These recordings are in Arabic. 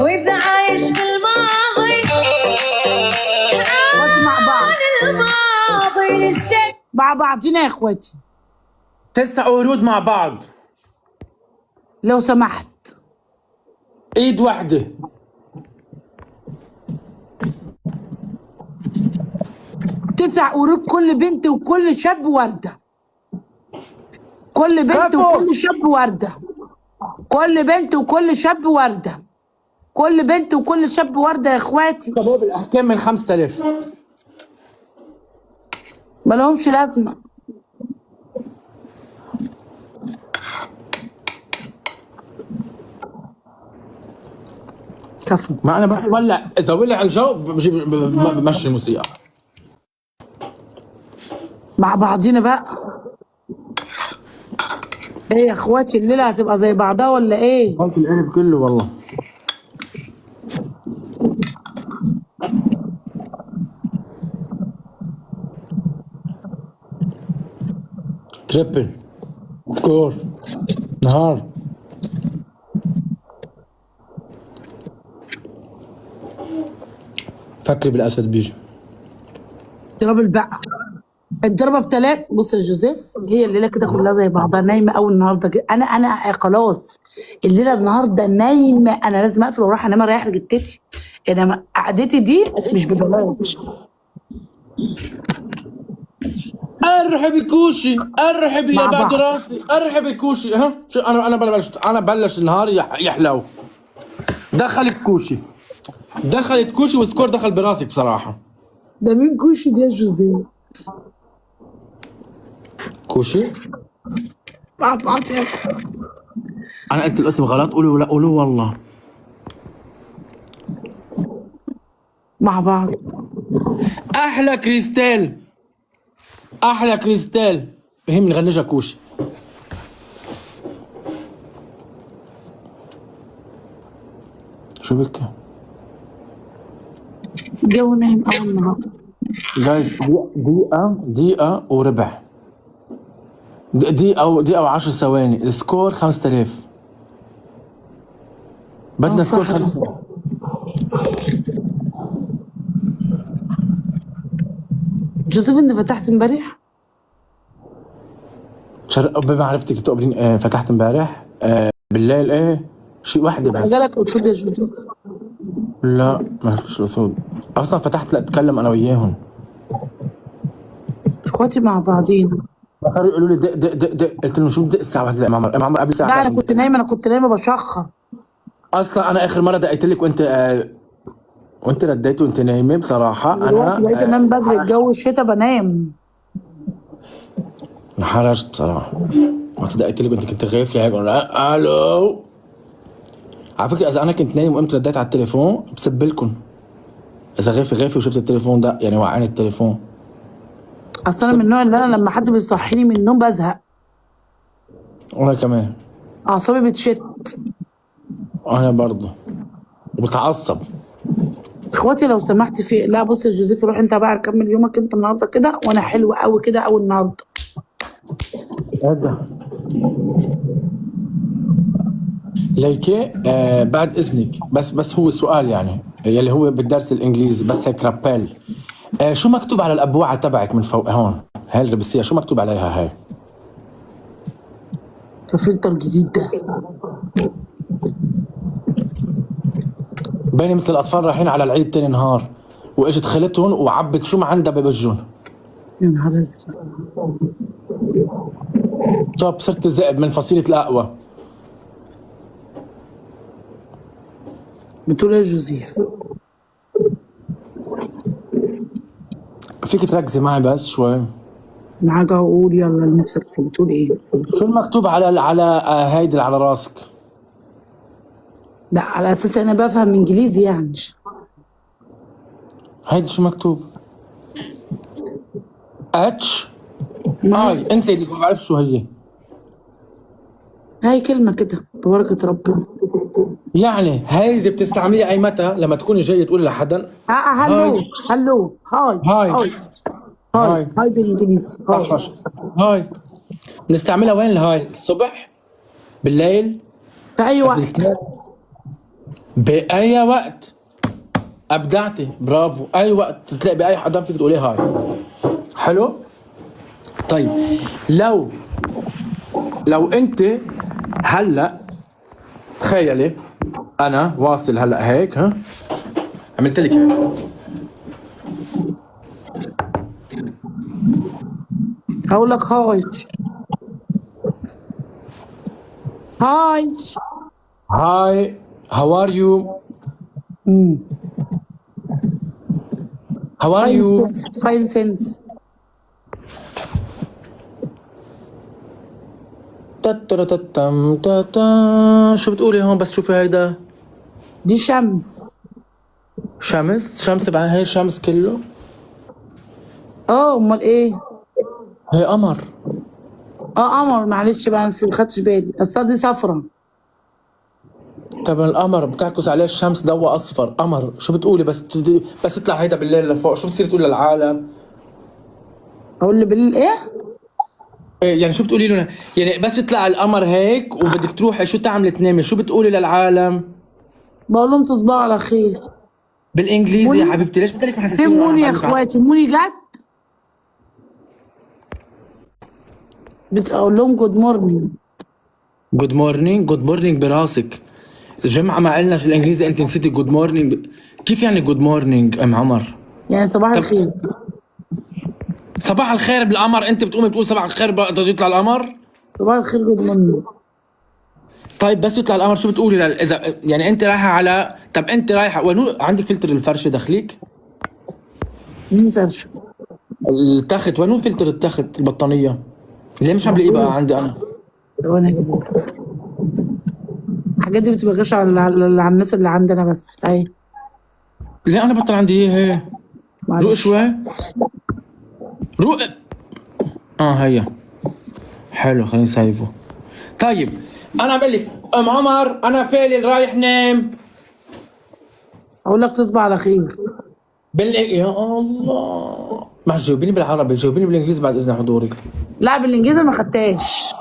واذا عايش بالماضي مع بعض الماضي للشك مع بعضينا يا اخواتي 9 ورود مع بعض، لو سمحت. ايد واحدة. 9 ورود، كل بنت وكل شاب وردة. كل بنت كفو. وكل شاب وردة. كل بنت وكل شاب وردة. كل بنت وكل شاب وردة يا اخواتي. شباب الأحكام من 5000. ما لهمش لازمة. كفو. ما أنا بولع، إذا ولع الجو بمشي الموسيقى. مع بعضينا بقى. ايه يا اخواتي، الليلة هتبقى زي بعضها ولا ايه؟ قلت القلب كله والله. تريبل سكور نهار. فكري بالاسد بيجي. اضرب البقى. الضربة بثلاث. بص يا جوزيف، هي الليلة كده كلها زي بعضها، نايمة أوي النهاردة كده. أنا خلاص الليلة النهاردة نايمة، أنا لازم أقفل وأروح أنام أريح جتتي. إنما قعدتي دي مش ببلاش. ارحبي كوشي، ارحبي يا مع بعد بعض. راسي، ارحبي كوشي. ها شو انا بلش النهار يحلو. دخلت كوشي وسكور دخل براسك بصراحه. ده مين كوشي دي يا جوزيف؟ كوشي مع بعض يا انا قلت الاسم غلط، قولوا لا قولوا والله. مع بعض. احلى كريستال، احلى كريستال. هي بنغنجها كوشي. شو بك جو نايم أوي النهاردة. جايز؟ دقيقة وربع، دقيقة و10 ثواني. السكور 5000. بدنا سكور صح. 5000. جوزيف أنت فتحت امبارح؟ بما عرفتك تقبلين. فتحت امبارح بالليل. ايه شيء واحدة بس. جالك أسود يا جوزيف؟ لا ما فيش اسود اصلا. فتحت اتكلم انا وياهم. إخواتي مع بعضينا. اخروا يقولوا لي دق دق دق دق. قلت لهم شو بدق الساعة 1؟ لا يا عمر قبل الساعة لا أنا 11. كنت نايمة بشخر. اصلا انا اخر مرة دقيت لك وانت رديت وانت نايمة بصراحة. دلوقتي بقيت أنام بدري، الجو الشتا بنام. انحرجت بصراحة. وقت دقيت لك وانت كنت غافلة هيك الو. على فكرة إذا أنا كنت نايم وقمت رديت على التليفون بسبلكن. إذا غافي وشفت التليفون ده يعني وقعني التليفون. أصل أنا من النوع اللي أنا لما حد بيصحيني من النوم بزهق. وأنا كمان أعصابي بتشت. أنا برضه وبتعصب. اخواتي لو سمحت في، لا بص يا جوزيف، روح انت بقى كمل يومك انت النهارده كده، وانا حلوه قوي كده قوي النهارده. إيه ده؟ ليكي بعد إذنك بس هو سؤال يعني يلي هو بالدرس الإنجليزي بس هيك رابيل. شو مكتوب على الأبوعة تبعك من فوق هون؟ هاي الربسية شو مكتوب عليها هاي؟ ده فلتر جديد ده. بيني مثل الأطفال رايحين على العيد تاني نهار وإجت خالتهم وعبت شو ما عندها ببجون. يا نهار ازرق. طب صرت الذئب من فصيلة الأقوى. بتقول ايه يا جوزيف؟ فيك تركزي معي بس شوي؟ معاك اهو، قول يلا اللي نفسك فيه. بتقول ايه؟ شو المكتوب على هيدي اللي على راسك؟ لا على اساس انا بفهم انجليزي يعني. هيدي شو مكتوب؟ اتش اي. انسي دي ما بعرف شو هي. هاي كلمه كده ببركه ربنا. يعني هيدي بتستعمليها اي متى لما تكوني جايه تقولي لحدا هلو هلو هاي هاي بالانجليزي. هاي بنستعملها وين؟ الهاي الصبح بالليل في اي بس وقت. بدك تنام بأي وقت. أبدعتي، برافو. أي وقت تلاقي بأي حدا فيك تقولي هاي. حلو؟ طيب لو أنت هلا تخيلي أنا واصل هلا هيك، ها؟ عملت لك هيك. هقول لك هاي. هاي. هاي، هاو ار يو؟ هاو ار يو؟ فاين سنس. تترتتم تتا. شو بتقولي هون بس شوفي هيدا؟ دي شمس. شمس بعد هي شمس كله؟ امال ايه؟ هي قمر. قمر، معلش بقى ما خدتش بالي، اصل دي صفرا. طب القمر بتعكس عليه الشمس ضوء اصفر. قمر شو بتقولي؟ بس يطلع هيدا بالليل لفوق شو بتصير تقول للعالم؟ اقول لي بالليل ايه؟ إيه يعني شو بتقولي لنا؟ يعني بس يطلع القمر هيك وبدك تروحي شو تعملي تنامي شو بتقولي للعالم؟ بقول لهم تصبحوا على خير. بالانجليزي يا حبيبتي. ليش بتقلك محسسين فين موني يا اخواتي؟ موني جت. بتقول لهم جود مورنينج. جود مورنينج. جود مورنينج براسك. الجمعة ما قلنا الانجليزي انت نسيتي جود مورنينج. كيف يعني جود مورنينج ام عمر؟ يعني صباح الخير. صباح الخير بالقمر. انت بتقومي بتقول صباح الخير بده يطلع القمر؟ صباح الخير جود مورنينج. طيب بس يطلع القمر شو بتقولي اذا يعني انت رايحه على. طب انت رايحه وين عندك فلتر الفرشه دخليك؟ مين فرشه؟ التخت وين فلتر التخت البطانيه؟ ليه مش عم بلاقيه بقى عندي انا؟ وانا اجيبه. الحاجات دي بتبقاش على الناس اللي عندنا بس. اي ليه انا بطل عندي ايه؟ روق شوي. روق. هيا حلو خليني سايفه. طيب انا عم بقول لك ام عمر انا فعلي رايح نام. اقول لك تصبح على خير. يا الله ما تجاوبيني بالعربي، جاوبيني بالانجليزي بعد اذن حضورك. لا بالانجليزي ما خدتهاش.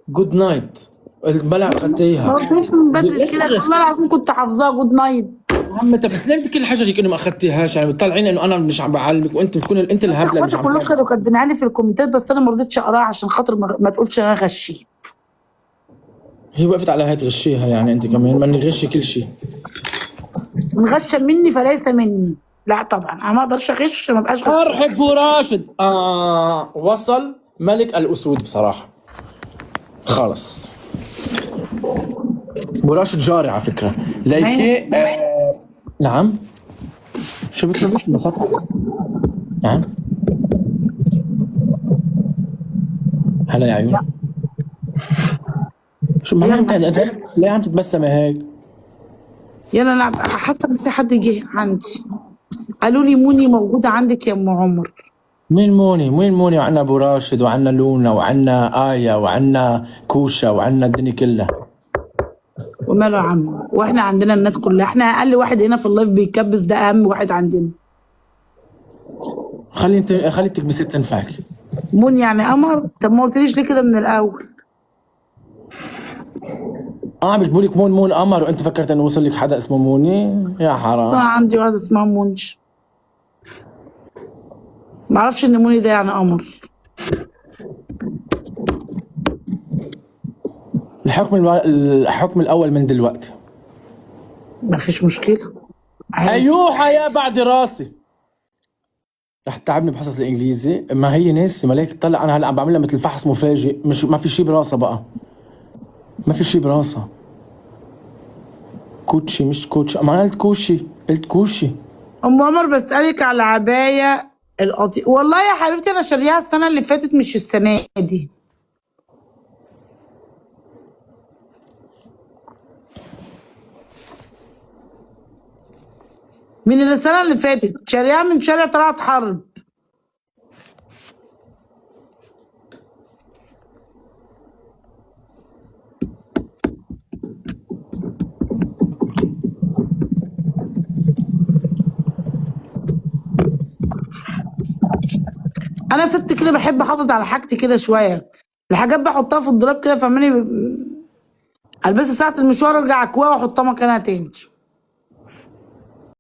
جود نايت البلع اخذتيها. ما قلتش من بدري كده والله العظيم كنت حافظاها جود نايت. عم طب ليه كل حاجتك انه ما اخذتيهاش؟ يعني بتطلعين انه انا مش عم بعلمك وانت بتكون انت الهبله اللي مش عم كلهم كانوا كاتبينها لي في الكومنتات بس انا ما رضيتش اقراها عشان خاطر ما تقولش انا غشيت. هي وقفت على هاي تغشيها يعني انت كمان ما نغشي كل شيء. من غش مني فليس مني. لا طبعا انا ما اقدرش اغش، ما بقاش غش. ارحب براشد. وصل ملك الاسود بصراحه. خلص براشد جاري على فكره ليكي. نعم شو بك مش انبسطت؟ نعم هلا يا عيون. شو ما عم ليه عم تتبسمي هيك؟ يلا نلعب. حتى في حد جه عندي قالوا لي موني موجوده عندك يا ام عمر. مين موني؟ وين موني؟ وعنا ابو راشد وعنا لونا وعنا آية وعنا كوشا وعنا الدنيا كلها. وماله يا عم؟ واحنا عندنا الناس كلها، احنا اقل واحد هنا في اللايف بيكبس، ده اهم واحد عندنا. خلي تكبسي تنفعك. مون يعني قمر؟ طب ما قلتليش ليه كده من الاول؟ عم بتقولك مون قمر وانت فكرت انه وصل لك حدا اسمه موني؟ يا حرام. انا عندي واحده اسمها مونج. ما اعرفش ان موني ده يعني قمر. الحكم الاول من دلوقتي. ما فيش مشكله. ايوه يا بعد راسي رح تتعبني بحصص الانجليزي. ما هي ناسي ملاك طلع انا هلا عم بعملها مثل فحص مفاجئ. مش ما في شيء براسها بقى. ما في شيء براسها. كوتشي مش كوتشي. ما انا قلت كوشي. قلت كوشي. ام عمر بسألك على عباية والله يا حبيبتي انا شاريها السنة اللي فاتت مش السنة دي. من السنة اللي فاتت شاريها من شارع طلعت حرب. انا ست كده بحب احافظ على حاجتي كده شويه. الحاجات بحطها في الدولاب كده فاهماني البسها ساعه المشوار ارجع اكواها واحطها مكانها تاني.